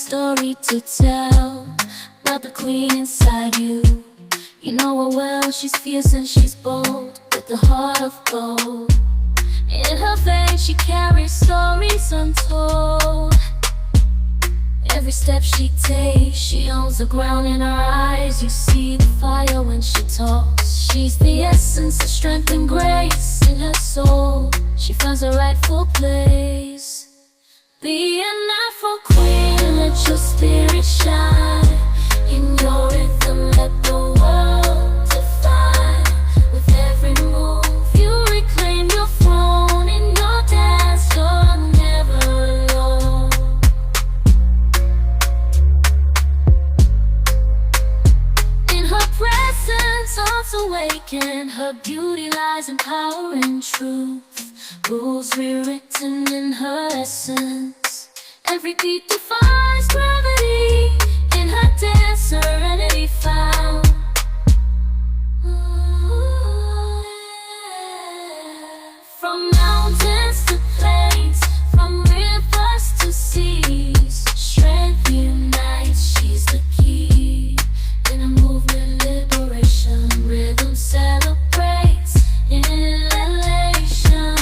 story to tell about the queen inside you. You know her well, she's fierce and she's bold, with the heart of gold. In her veins she carries stories untold. Every step she takes, she owns the ground in her eyes. You see the fire when she talks. She's the essence of strength and grace. In her soul, she finds her rightful place. Be an Afro queen, let your spirit shine. In your rhythm, let the world define. With every move, you reclaim your throne. In your dance, you're never alone. In her presence, hearts awaken. Her beauty lies in power and truth. Rules rewritten in her essence. Every beat defies gravity. In her dance, serenity found. Ooh, yeah. From mountains to plains, from rivers to seas, strength unites, she's the key. In a movement, liberation, rhythm celebrates in elation.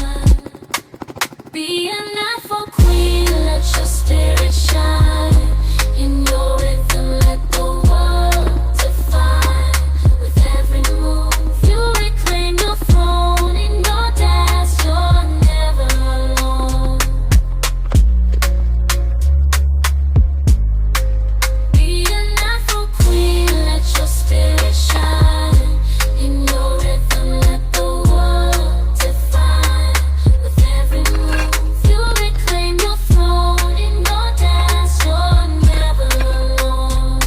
Be an Afro queen, let your spirit shine. In your rhythm, let the world define. With every move, you reclaim your throne. In your dance, you're never alone. Be an Afro queen, let your spirit shine. In your rhythm, let the world define. With every move, you reclaim your throne. In your dance, you're never alone.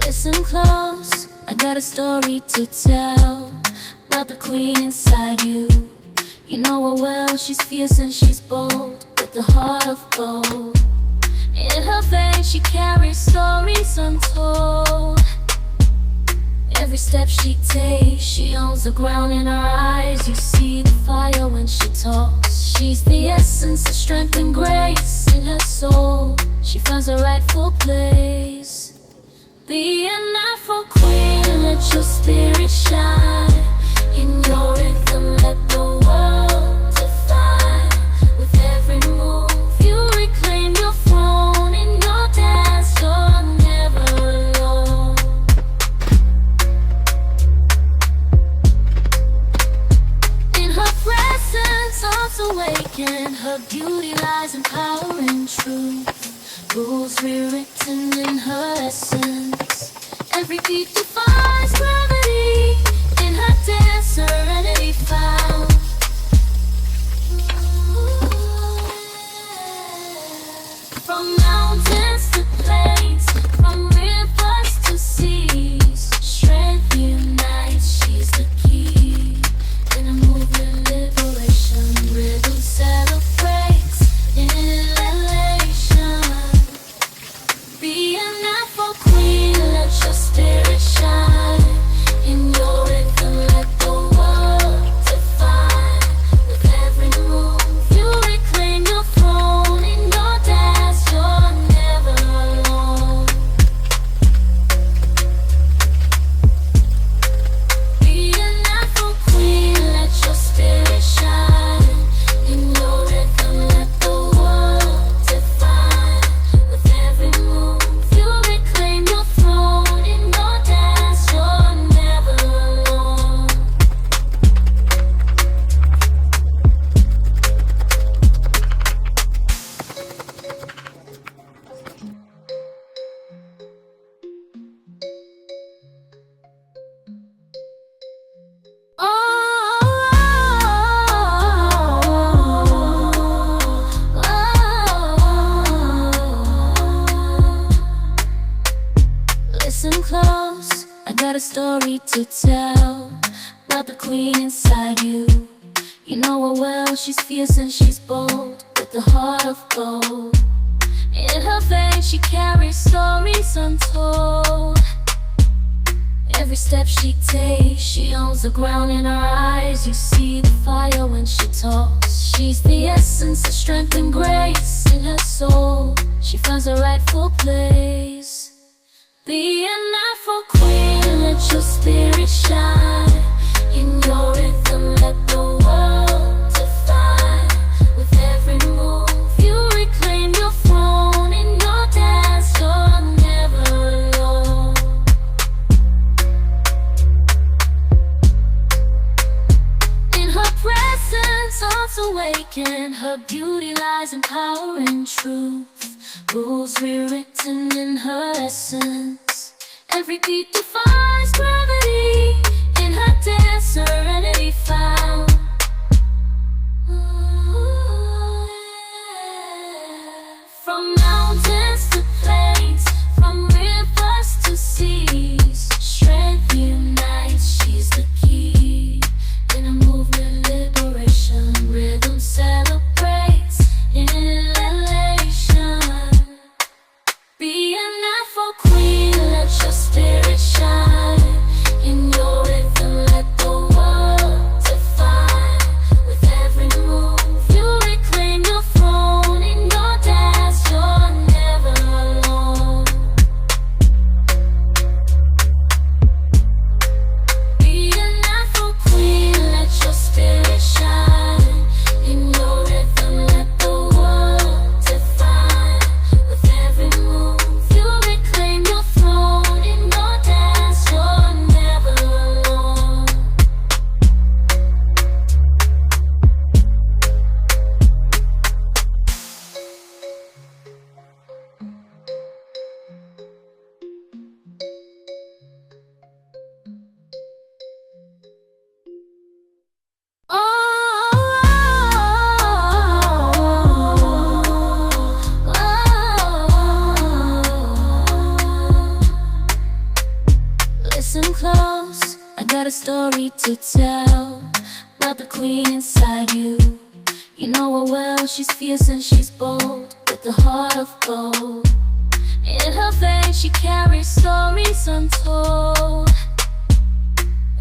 Listen close, I got a story to tell about the queen inside you. You know her well, she's fierce and she's bold, with the heart of gold. In her veins she carries stories untold. Every step she takes, she owns the ground in her eyes. You see the fire when she talks. She's the essence of strength and grace. In her soul, she finds her rightful place. Be an Afro queen, let your spirit shine. In your rhythm, let the world define. With every move, you reclaim your throne. In your dance, you're never alone. In her presence, hearts awaken. Her beauty lies in power and truth. Rules rewritten in her essence. Every beat defies gravity. In her dance, serenity found. Ooh, yeah. From mountains to plains, from rivers to seas, strength unites, she's the key. In a movement, liberation, rhythm celebrates in elation. Be an Afro queen, let your spirit shine. In your rhythm, let the world define. With every move, you reclaim your throne. In your dance, you're never alone. Be an Afro queen, let your spirit shine. In your rhythm, let the world define. With every move, you reclaim your throne. In your dance, you're never alone. Listen close, I got a story to tell about the queen inside you. You know her well, she's fierce and she's bold, with the heart of gold. In her veins she carries stories untold. Every step she takes, she owns the ground in her eyes. You see the fire when she talks. She's the essence of strength and grace. In her soul, she finds her rightful place. Be an Afro queen, let your spirit shine. In your rhythm, let the world define. With every move, you reclaim your throne. In your dance, you're never alone. In her presence, hearts awaken. Her beauty lies in power and truth. Rules rewritten in her essence. Every beat defies gravity. In her dance, serenity found. From mountains to plains, from rivers to seas, strength unites, she's the key. In a movement, liberation, rhythm celebrates in elation. Be an Afro queen, let your spirit shine. In your rhythm, let the world define. With every move, you reclaim your throne. In your dance, you're never alone. Be an Afro queen, let your spirit shine. In your rhythm, let the world define. With every move, you reclaim your throne. In your dance, you're never alone. Listen close, I got a story to tell about the queen inside you. You know her well, she's fierce and she's bold, with the heart of gold. In her veins she carries stories untold.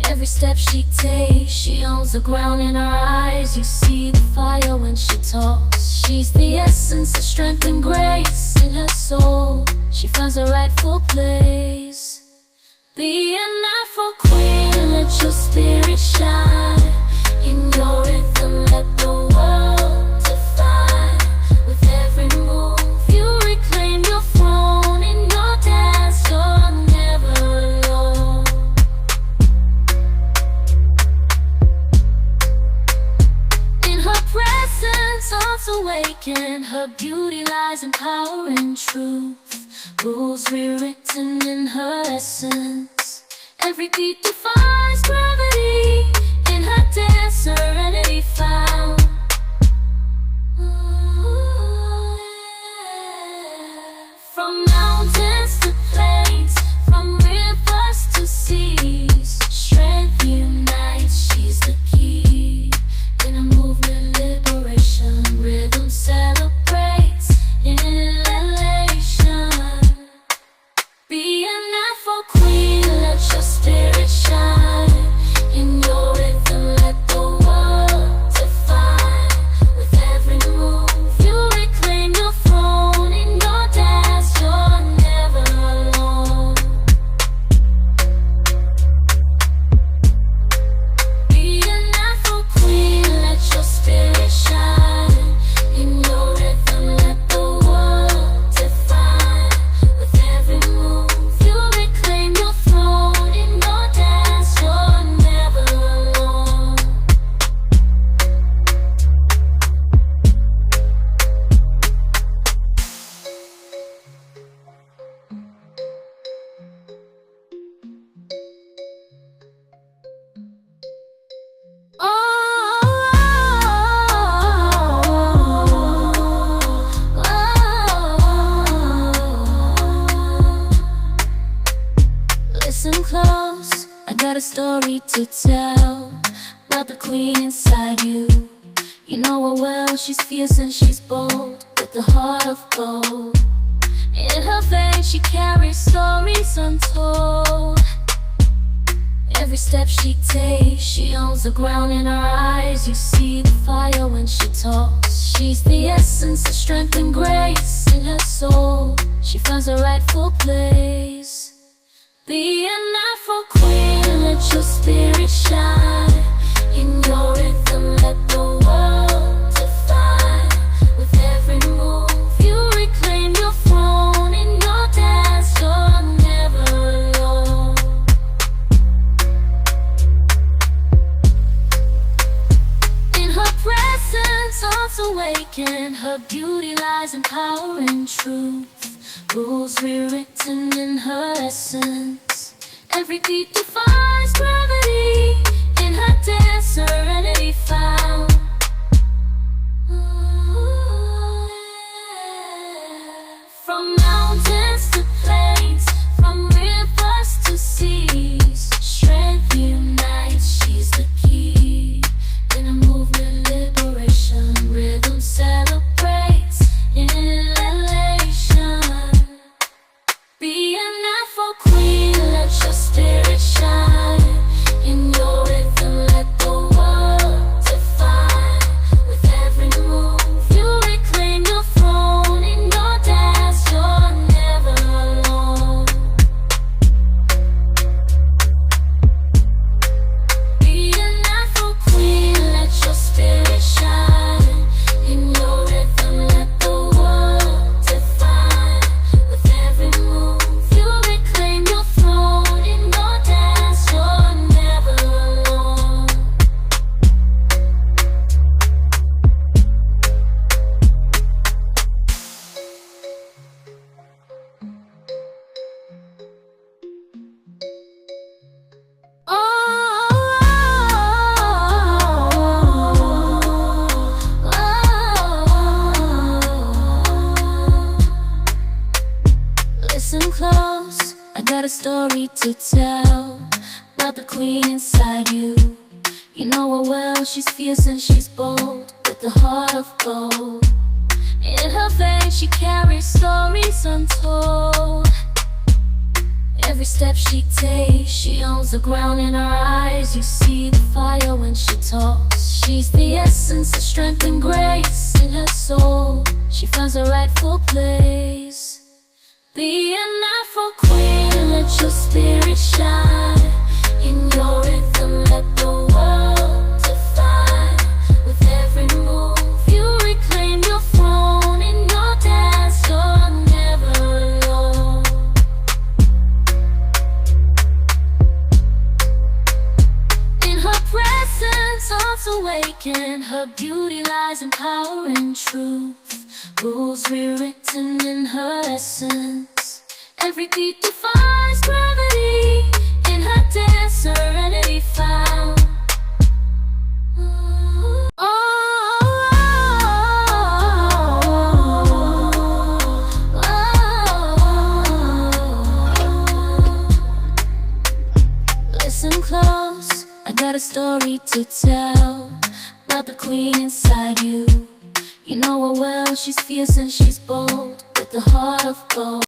Every step she takes, she owns the ground in her eyes. You see the fire when she talks. She's the essence of strength and grace. In her soul, she finds her rightful place. Be an Afro queen, let your spirit shine. In your rhythm, let the world define. With every move, you reclaim your throne. In your dance, you're never alone. In her presence, hearts awaken. Her beauty lies in power and truth. Rules rewritten in her essence. Every beat defies gravity. In her dance, serenity found. From mountains to plains, from rivers to seas, strength unites, she's the key. In a movement, liberation, rhythm celebrates in elation. Be an Afro queen, let your spirit shine. In your rhythm, let the world define. With every move, you reclaim your throne. In your dance, you're never alone. Be an Afro queen, let your spirit shine. In your rhythm, let the world define. With every move, you reclaim your throne. In your dance, you're never alone. Listen close, I got a story to tell about the queen inside you. You know her well, she's fierce and she's bold, with with the heart of gold. In her veins she carries stories untold. Every step she takes, she owns the ground in her eyes. You see the fire when she talks. She's the essence of strength and grace. In her soul, she finds her rightful place. Be an Afro queen, let your spirit shine. In your rhythm, let the world define. With every move, you reclaim your throne. In your dance, you're never alone. In her presence, hearts awaken. Her beauty lies in power and truth. Rules rewritten in her essence. Every beat defies gravity. In her dance, serenity found. From mountains to plains, from rivers to seas, strength unites, she's the key. In a movement, liberation, rhythm celebrates in elation. Be an Afro queen, let your spirit shine. In your rhythm, let the world define. With every move, you reclaim your throne. In your dance, you're never alone. Be an Afro queen, let your spirit shine. In your rhythm, let the world define. With every move, you reclaim your throne. In your dance, you're never alone. Listen close, I got a story to tell about the queen inside you. You know her well, she's fierce and she's bold, with the heart of gold. In her veins she carries stories untold. Every step she takes, she owns the ground in her eyes. You see the fire when she talks. She's the essence of strength and grace. In her soul, she finds her rightful place. Be an Afro queen, let your spirit shine. In your rhythm, let the world define. With every move, you reclaim your throne. In your dance, you're never alone. In her presence, hearts awaken. Her beauty lies in power and truth. Rules rewritten in her essence. Every beat defies gravity. In her dance, serenity found. Listen close, I got a story to tell about the queen inside you. You know her well, she's fierce and she's bold, with the heart of gold.